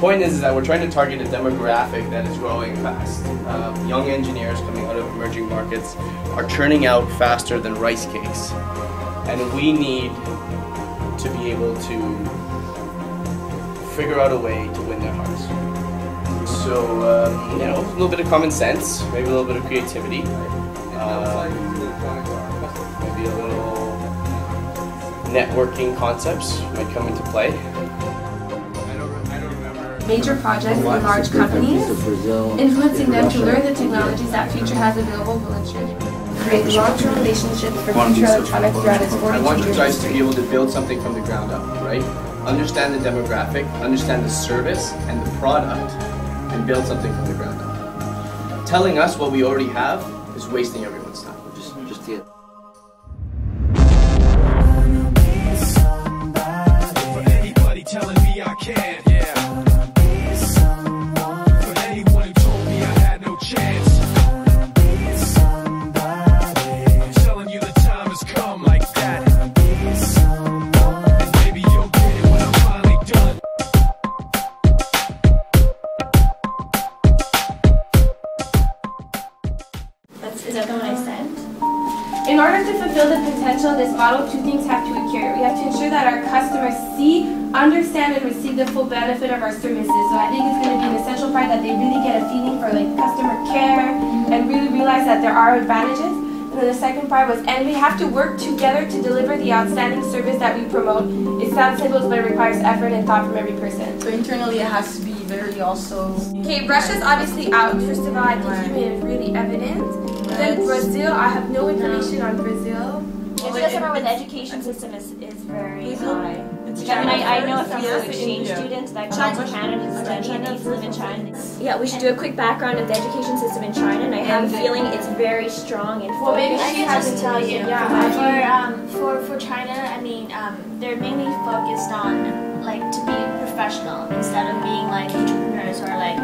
point is that we're trying to target a demographic that is growing fast. Young engineers coming out of emerging markets are churning out faster than rice cakes, and we need to be able to figure out a way to win their hearts. So, you know, a little bit of common sense, maybe a little bit of creativity, maybe a little networking concepts might come into play. Major projects in large companies, influencing them to learn the technologies that Future has available will ensure create long-term relationships for Future Electronics throughout its 42 years. I want you guys to be able to build something from the ground up, right? Understand the demographic, understand the service and the product, and build something from the ground up. Telling us what we already have is wasting everyone's time. Just it. For anybody telling me I can't, yeah. For anyone who told me I had no chance, I'm telling you the time has come like that. And maybe you'll get it when I'm finally done. Is that the one I sent? In order to fulfill the potential of this model, two things have to occur. We have to ensure that our customers see, understand, and receive the full benefit of our services. So I think it's going to be an essential part that they really get a feeling for like customer care and really realize that there are advantages. And then the second part was, and we have to work together to deliver the outstanding service that we promote. It sounds simple, but it requires effort and thought from every person. So internally it has to be very also... Okay, Russia's obviously out. First of all, I think he made it really evident. Then Brazil, I have no information on Brazil. Customer with education system is very high. I mean, I know a few exchange students that come to Canada to study and they live in China. Yeah, we should do a quick background of the education system in China, and I have a feeling it's very strong and focused. Well, maybe I can just tell you. Yeah. For China, I mean, they're mainly focused on like to be professional instead of being like entrepreneurs or like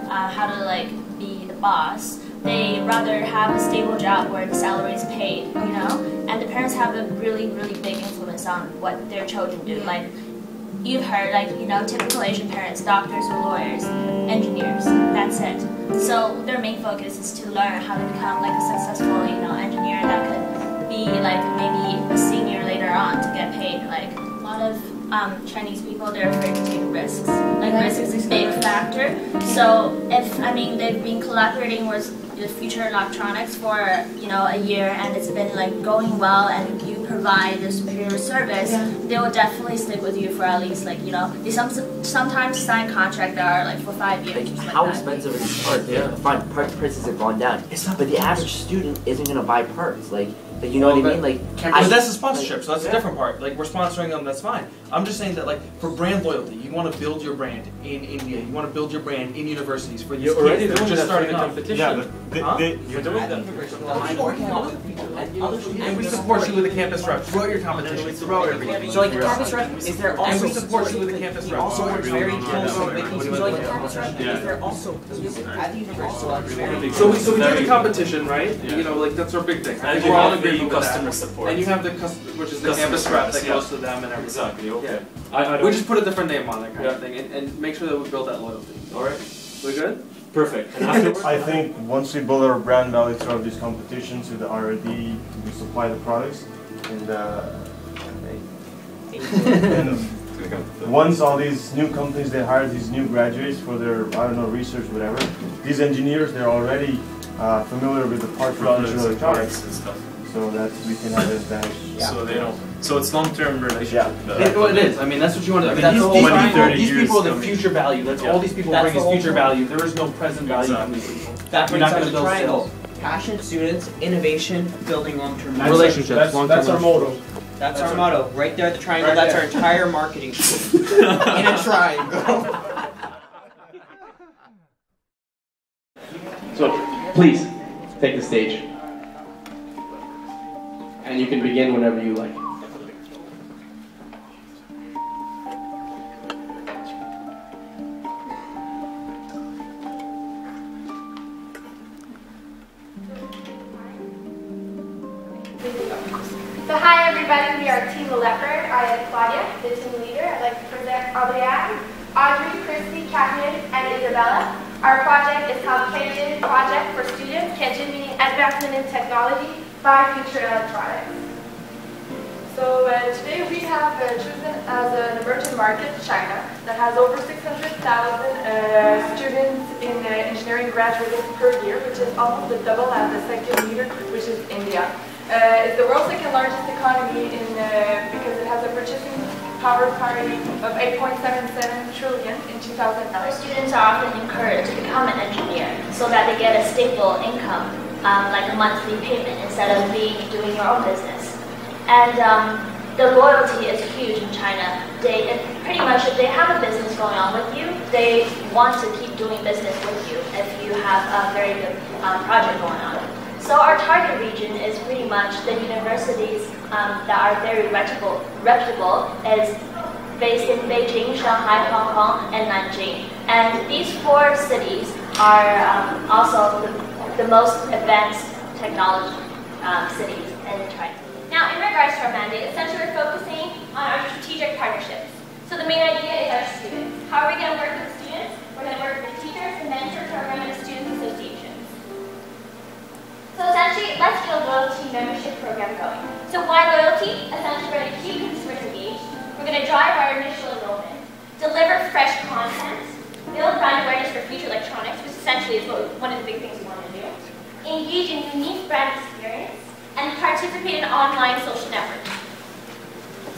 how to like be the boss. They rather have a stable job where the salary is paid, and the parents have a really, really big influence on what their children do. Like, you've heard, like, typical Asian parents, doctors or lawyers, engineers, that's it. So their main focus is to learn how to become like a successful, engineer that could be like maybe a senior later on to get paid. Like, a lot of Chinese people, they're afraid to take risks. Like, risk is a big factor. So if, they've been collaborating with Future Electronics for a year, and it's been like going well, and you provide the superior service, they will definitely stick with you for at least like they sometimes sign contracts that are like for 5 years. Like, how expensive is parts? Fine, part prices have gone down. It's not, but the average student isn't gonna buy parts. Like you know what I mean? Like, but that's a sponsorship, so that's a different part. Like, we're sponsoring them, that's fine. I'm just saying that, like, for brand loyalty, you want to build your brand in India. You want to build your brand in universities for these kids that are just starting off. Yeah, but you're doing that. And we support you with the campus rep throughout your competition, throughout everything. So like campus rep, is there also? And we support you with the campus rep. Also works very closely with these. So like campus rep, is there also? So we do the competition, right? Like that's our big thing. And We're all agreeing with customer that. support. And you have the which is the campus rep that goes to them and everything. Exactly. Okay. Yeah. We just put a different name on it, kind of thing, and make sure that we build that loyalty. All right. We good? Perfect. And afterwards? I think once we build our brand value throughout these competitions with the R&D, we supply the products, and once all these new companies, they hire these new graduates for their, research, whatever, these engineers, they're already familiar with the parts for Future Electronics, and stuff. so that we can have an advantage. So they don't. So it's long-term relationship. Yeah. Well, it is. I mean, that's what you want to do. These people are the future value. That's all these people bring is future value. There is no present value from these people. That brings not out going the to build triangle. sales. Passionate students, innovation, building long-term Relationships. That's our motto. That's our motto. Right there, the triangle. That's our entire marketing in a triangle. So, please, take the stage. And you can begin whenever you like. So hi everybody, we are Team Leopard. I am Claudia, the team leader. I'd like to present Adrian, Audrey, Christy, Catherine, and Isabella. Our project is called Kenjin Project for Students, Kenjin meaning Advancement in Technology by Future Electronics. So today we have chosen as an emerging market China that has over 600,000 students in engineering graduating per year, which is almost the double as the second leader, which is India. It's the world's second largest economy because it has a purchasing power parity of 8.77 trillion in 2009. Students are often encouraged to become an engineer so that they get a stable income, like a monthly payment, instead of doing your own business. And the loyalty is huge in China. Pretty much, if they have a business going on with you, they want to keep doing business with you if you have a very good project going on. So our target region is pretty much the universities that are very reputable, is based in Beijing, Shanghai, Hong Kong, and Nanjing. And these 4 cities are also the most advanced technology cities in China. Now, in regards to our mandate, essentially we're focusing on our strategic partnerships. So the main idea is our students. How are we going to work with the students? We're going to work with teachers, the mentor program, and the student associations. So essentially, let's get a loyalty membership program going. So why loyalty? Essentially, we're going to keep consumers engaged. We're going to drive our initial enrollment, deliver fresh content, build brand awareness for future electronics, which essentially is one of the big things we want to do, engage in unique brand experience, and participate in online social networks.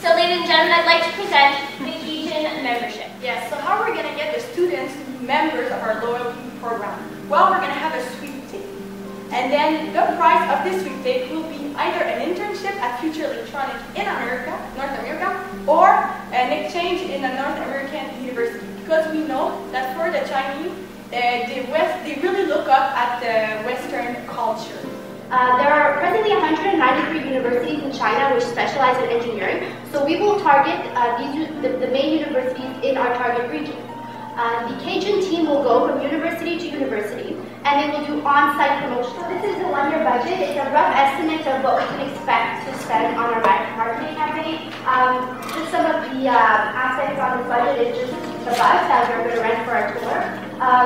So ladies and gentlemen, I'd like to present the Heejin membership. Yes, so how are we going to get the students to be members of our loyalty program? Well, we're going to have a sweepstake. And then the prize of this sweepstake will be either an internship at Future Electronics in North America, or an exchange in a North American university. Because we know that for the Chinese, they really look up at the Western culture. There are presently 193 universities in China which specialize in engineering, so we will target the main universities in our target region. The Cajun team will go from university to university, and they will do on-site promotion. So this is the one-year budget. It's a rough estimate of what we can expect to spend on our marketing campaign. Just some of the aspects on this budget is just the bus that we're going to rent for our tour.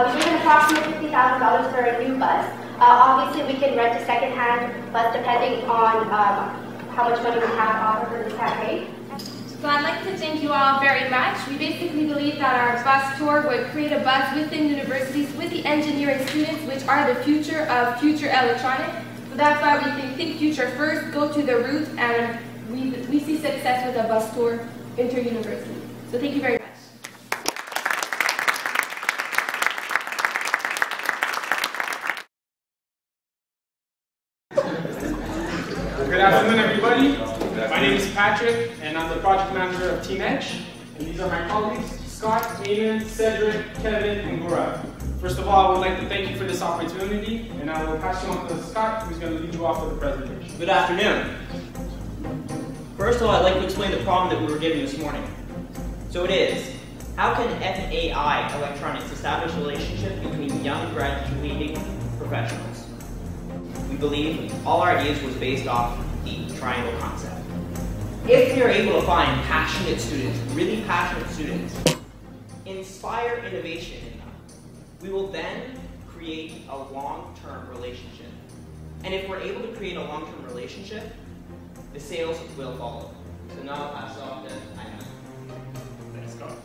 We need approximately $50,000 for a new bus. Obviously, we can rent a second-hand bus depending on how much money we have to offer for this campaign. So I'd like to thank you all very much. We basically believe that our bus tour would create a buzz within universities with the engineering students, which are the future of future electronics. So that's why we think future first, go to the root, and we see success with a bus tour inter-university. So thank you very much. Good afternoon, everybody. My name is Patrick, and I'm the project manager of Team Edge. And these are my colleagues, Scott, Eamon, Cedric, Kevin, and Gaurav. First of all, I would like to thank you for this opportunity, and I will pass you on to Scott, who's going to lead you off with the presentation. Good afternoon. First of all, I'd like to explain the problem that we were given this morning. So it is, how can FAI Electronics establish a relationship between young graduating professionals? We believe all our ideas was based off the triangle concept. If we are able to find passionate students, really passionate students, inspire innovation in them, we will then create a long-term relationship. And if we're able to create a long-term relationship, the sales will follow. So now I'll pass it off to Ayman. Thanks, Scott.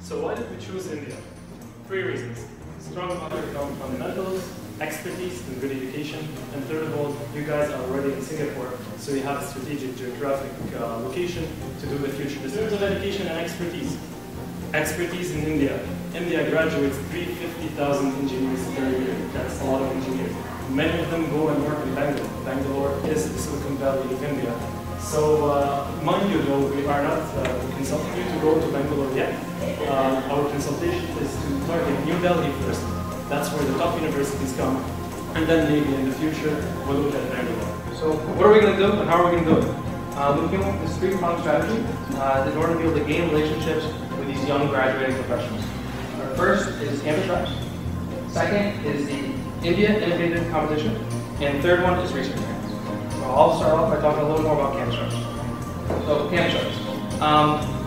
So why did we choose India? 3 reasons. Strong economic fundamentals, expertise in good education, and third of all, you guys are already in Singapore, so you have a strategic geographic location to do the future. In terms of education and expertise in India. India graduates 350,000 engineers per year. That's a lot of engineers. Many of them go and work in Bangalore. Bangalore is the Silicon Valley of India. So, mind you though, we are not consulting you to go to Bangalore yet. Our consultation is to target New Delhi first. That's where the top universities come. And then maybe in the future, we'll look at Bangalore. So what are we going to do and how are we going to do it? We're looking at this 3-pronged strategy in order to be able to gain relationships with these young graduating professionals. Our first is campus reps. Second is the India Innovative Competition. And third one is research grants. So I'll start off by talking a little more about campus reps. So campus reps.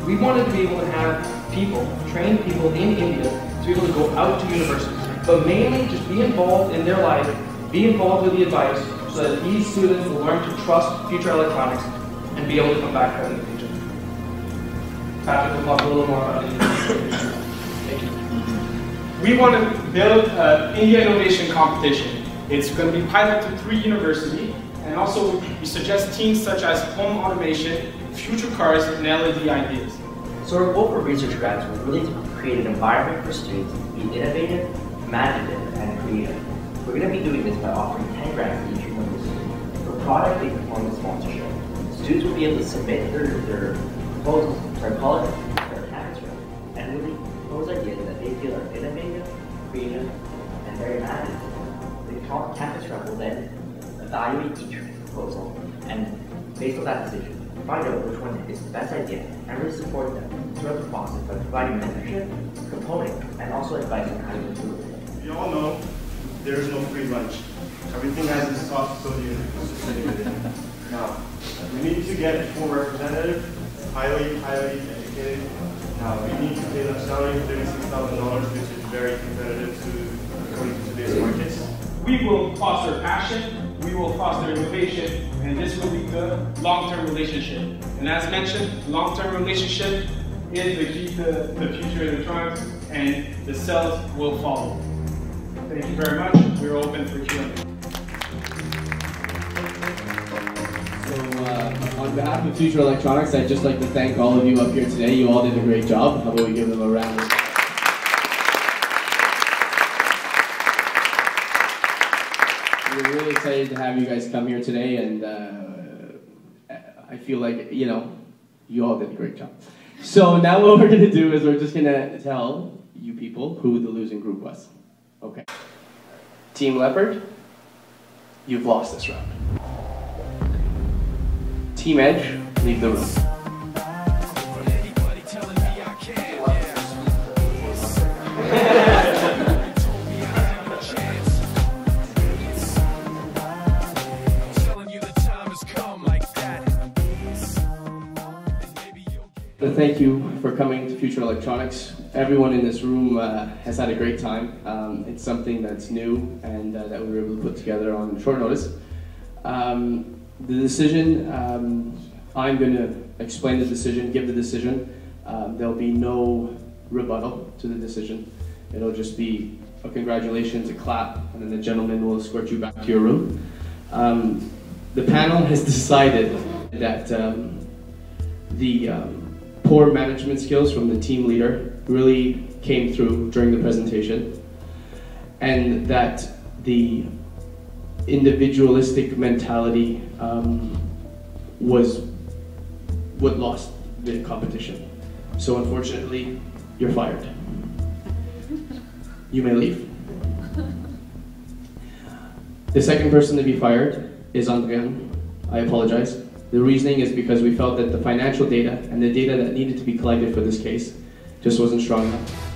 We wanted to be able to have people, trained people in India to be able to go out to universities, but mainly just be involved in their life, be involved with the advice, so that these students will learn to trust future electronics and be able to come back in the future. Patrick will talk a little more about it. Thank you. We want to build an India Innovation Competition. It's going to be piloted to 3 universities, and also we suggest teams such as home automation, future cars, and LED ideas. So our goal for research grants was really to create an environment for students to be innovative, imaginative, and creative. We're going to be doing this by offering 10 grants to each university for product and performance sponsorship. Students will be able to submit their proposals to our college or our campus room and really propose ideas that they feel are innovative, creative, and very imaginative. The campus rep will then evaluate each proposal and, based on that decision, find out which one is the best idea and really support them throughout the process by providing mentorship, component, and also advice on how to improve it. You all know there is no free lunch. Everything has its cost associated with it. Now, we need to get a full representative, highly educated. Now, we need to pay them a salary of $36,000, which is very competitive according to today's markets. We will foster passion, we will foster innovation, and this will lead to long-term relationship. And as mentioned, long-term relationship is the key to the future of electronics, and the cells will follow. Thank you very much. We're open for Q&A. So on behalf of Future Electronics, I'd just like to thank all of you up here today. You all did a great job. How about we give them a round of applause? We're really excited to have you guys come here today, and I feel like, you know, you all did a great job. So now what we're going to do is we're just going to tell you people who the losing group was. Okay. Team Leopard, you've lost this round. Team Edge, leave the room. Thank you for coming to Future Electronics. Everyone in this room has had a great time. It's something that's new and that we were able to put together on short notice. The decision, I'm going to explain the decision, give the decision. There'll be no rebuttal to the decision. It'll just be a congratulations, a clap, and then the gentleman will escort you back to your room. The panel has decided that the poor management skills from the team leader really came through during the presentation, and that the individualistic mentality was what lost the competition. So unfortunately, you're fired. You may leave. The second person to be fired is Andrian. I apologize. The reasoning is because we felt that the financial data and the data that needed to be collected for this case just wasn't strong enough.